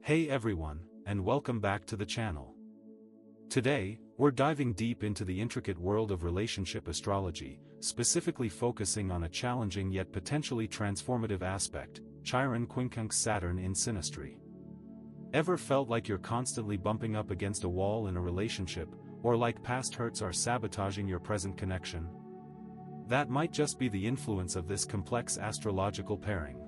Hey everyone, and welcome back to the channel. Today, we're diving deep into the intricate world of relationship astrology, specifically focusing on a challenging yet potentially transformative aspect, Chiron Quincunx Saturn in Synastry. Ever felt like you're constantly bumping up against a wall in a relationship, or like past hurts are sabotaging your present connection? That might just be the influence of this complex astrological pairing.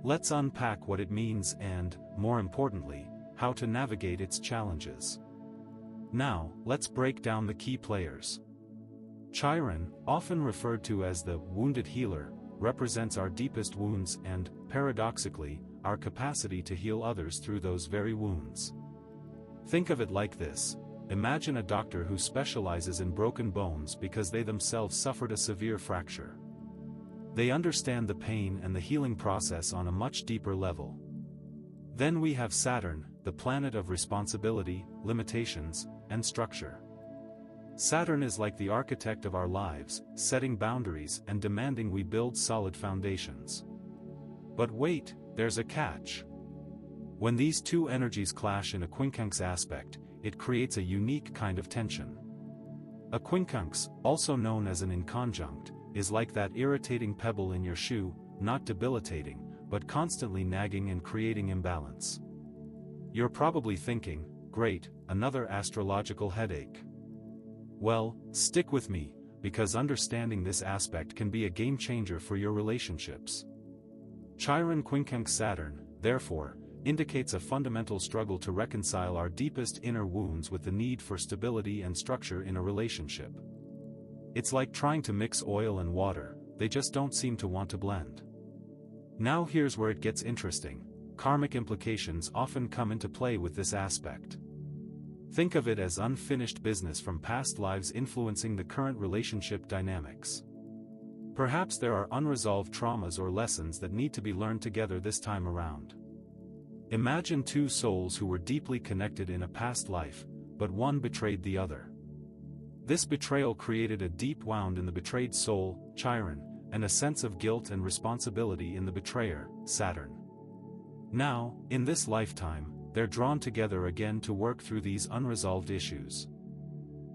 Let's unpack what it means and, more importantly, how to navigate its challenges. Now, let's break down the key players. Chiron, often referred to as the wounded healer, represents our deepest wounds and, paradoxically, our capacity to heal others through those very wounds. Think of it like this. Imagine a doctor who specializes in broken bones because they themselves suffered a severe fracture. They understand the pain and the healing process on a much deeper level. Then we have Saturn, the planet of responsibility, limitations, and structure. Saturn is like the architect of our lives, setting boundaries and demanding we build solid foundations. But wait, there's a catch. When these two energies clash in a quincunx aspect, it creates a unique kind of tension. A quincunx, also known as an inconjunct, is like that irritating pebble in your shoe, not debilitating, but constantly nagging and creating imbalance. You're probably thinking, great, another astrological headache. Well, stick with me, because understanding this aspect can be a game changer for your relationships. Chiron Quincunx Saturn, therefore, indicates a fundamental struggle to reconcile our deepest inner wounds with the need for stability and structure in a relationship. It's like trying to mix oil and water, they just don't seem to want to blend. Now here's where it gets interesting. Karmic implications often come into play with this aspect. Think of it as unfinished business from past lives influencing the current relationship dynamics. Perhaps there are unresolved traumas or lessons that need to be learned together this time around. Imagine two souls who were deeply connected in a past life, but one betrayed the other. This betrayal created a deep wound in the betrayed soul, Chiron, and a sense of guilt and responsibility in the betrayer, Saturn. Now, in this lifetime, they're drawn together again to work through these unresolved issues.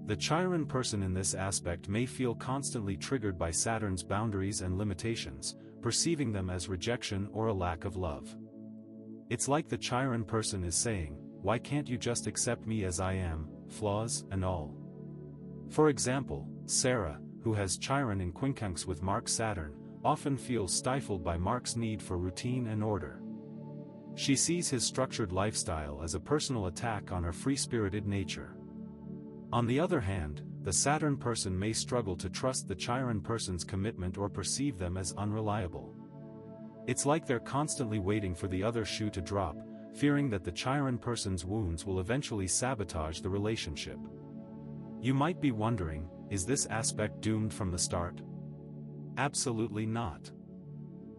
The Chiron person in this aspect may feel constantly triggered by Saturn's boundaries and limitations, perceiving them as rejection or a lack of love. It's like the Chiron person is saying, "Why can't you just accept me as I am, flaws and all?" For example, Sarah, who has Chiron in Quincunx with Mark's Saturn, often feels stifled by Mark's need for routine and order. She sees his structured lifestyle as a personal attack on her free-spirited nature. On the other hand, the Saturn person may struggle to trust the Chiron person's commitment or perceive them as unreliable. It's like they're constantly waiting for the other shoe to drop, fearing that the Chiron person's wounds will eventually sabotage the relationship. You might be wondering, is this aspect doomed from the start? Absolutely not.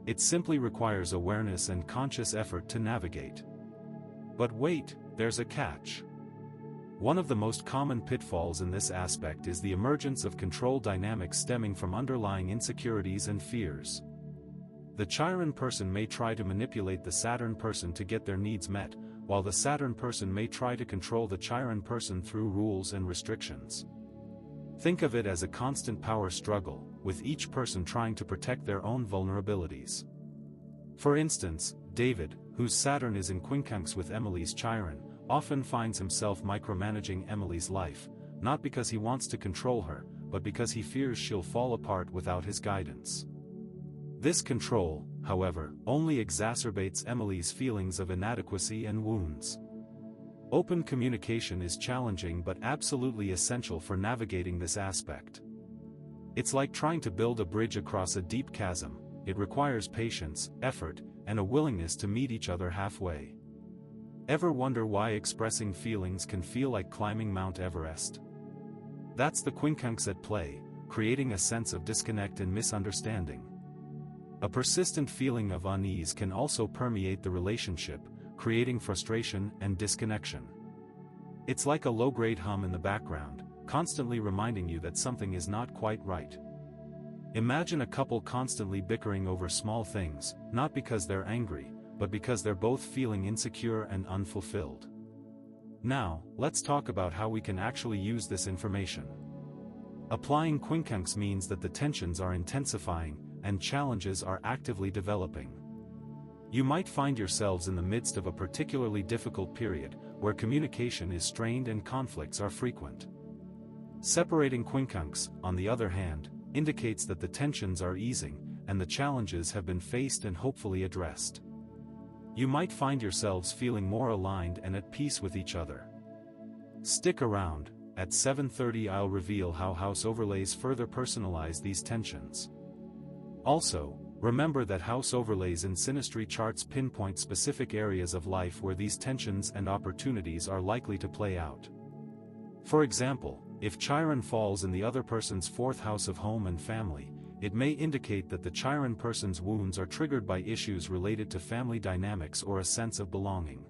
It simply requires awareness and conscious effort to navigate. But wait, there's a catch. One of the most common pitfalls in this aspect is the emergence of control dynamics stemming from underlying insecurities and fears. The Chiron person may try to manipulate the Saturn person to get their needs met, while the Saturn person may try to control the Chiron person through rules and restrictions. Think of it as a constant power struggle, with each person trying to protect their own vulnerabilities. For instance, David, whose Saturn is in Quincunx with Emily's Chiron, often finds himself micromanaging Emily's life, not because he wants to control her, but because he fears she'll fall apart without his guidance. This control, however, only exacerbates Emily's feelings of inadequacy and wounds. Open communication is challenging but absolutely essential for navigating this aspect. It's like trying to build a bridge across a deep chasm. It requires patience, effort, and a willingness to meet each other halfway. Ever wonder why expressing feelings can feel like climbing Mount Everest? That's the quincunx at play, creating a sense of disconnect and misunderstanding. A persistent feeling of unease can also permeate the relationship, creating frustration and disconnection. It's like a low-grade hum in the background, constantly reminding you that something is not quite right. Imagine a couple constantly bickering over small things, not because they're angry, but because they're both feeling insecure and unfulfilled. Now, let's talk about how we can actually use this information. Applying Quincunx means that the tensions are intensifying, and challenges are actively developing. You might find yourselves in the midst of a particularly difficult period, where communication is strained and conflicts are frequent. Separating Quincunx, on the other hand, indicates that the tensions are easing, and the challenges have been faced and hopefully addressed. You might find yourselves feeling more aligned and at peace with each other. Stick around. At 7:30 I'll reveal how house overlays further personalize these tensions. Also, remember that house overlays in synastry charts pinpoint specific areas of life where these tensions and opportunities are likely to play out. For example, if Chiron falls in the other person's 4th house of home and family, it may indicate that the Chiron person's wounds are triggered by issues related to family dynamics or a sense of belonging.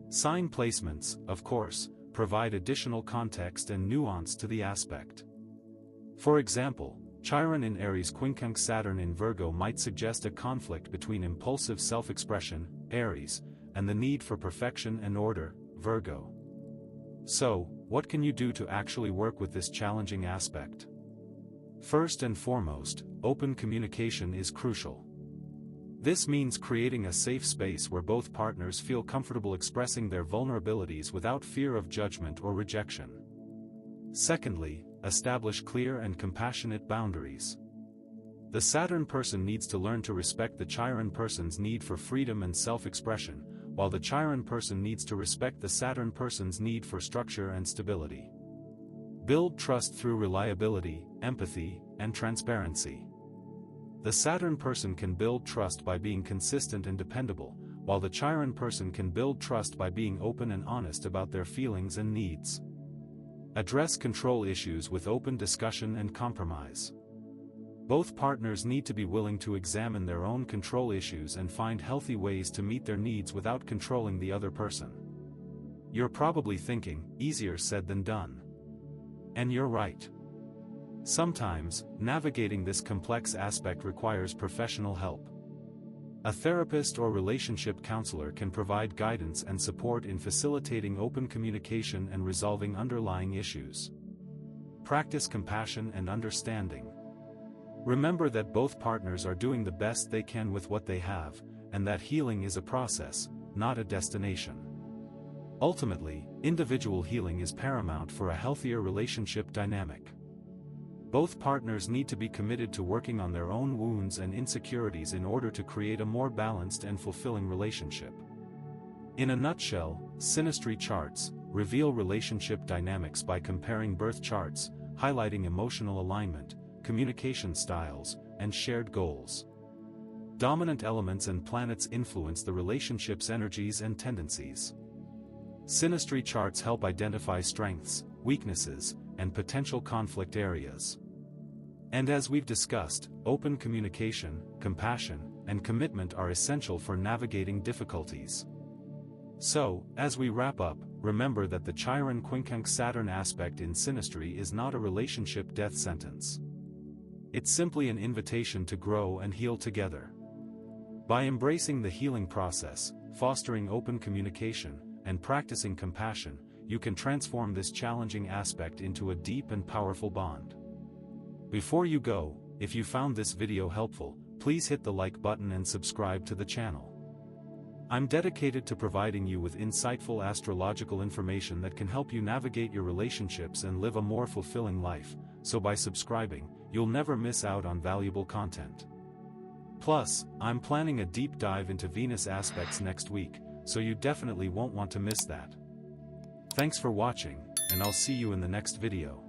Sign placements, of course, provide additional context and nuance to the aspect. For example, Chiron in Aries Quincunx Saturn in Virgo might suggest a conflict between impulsive self-expression, Aries, and the need for perfection and order, Virgo. So, what can you do to actually work with this challenging aspect? First and foremost, open communication is crucial. This means creating a safe space where both partners feel comfortable expressing their vulnerabilities without fear of judgment or rejection. Secondly, establish clear and compassionate boundaries. The Saturn person needs to learn to respect the Chiron person's need for freedom and self-expression, while the Chiron person needs to respect the Saturn person's need for structure and stability. Build trust through reliability, empathy, and transparency. The Saturn person can build trust by being consistent and dependable, while the Chiron person can build trust by being open and honest about their feelings and needs. Address control issues with open discussion and compromise. Both partners need to be willing to examine their own control issues and find healthy ways to meet their needs without controlling the other person. You're probably thinking, easier said than done. And you're right. Sometimes, navigating this complex aspect requires professional help. A therapist or relationship counselor can provide guidance and support in facilitating open communication and resolving underlying issues. Practice compassion and understanding. Remember that both partners are doing the best they can with what they have, and that healing is a process, not a destination. Ultimately, individual healing is paramount for a healthier relationship dynamic. Both partners need to be committed to working on their own wounds and insecurities in order to create a more balanced and fulfilling relationship. In a nutshell, synastry charts reveal relationship dynamics by comparing birth charts, highlighting emotional alignment, communication styles, and shared goals. Dominant elements and planets influence the relationship's energies and tendencies. Synastry charts help identify strengths, weaknesses, and potential conflict areas. And as we've discussed, open communication, compassion, and commitment are essential for navigating difficulties. So, as we wrap up, remember that the Chiron Quincunx Saturn aspect in synastry is not a relationship death sentence. It's simply an invitation to grow and heal together. By embracing the healing process, fostering open communication, and practicing compassion, you can transform this challenging aspect into a deep and powerful bond. Before you go, if you found this video helpful, please hit the like button and subscribe to the channel. I'm dedicated to providing you with insightful astrological information that can help you navigate your relationships and live a more fulfilling life, so by subscribing, you'll never miss out on valuable content. Plus, I'm planning a deep dive into Venus aspects next week, so you definitely won't want to miss that. Thanks for watching, and I'll see you in the next video.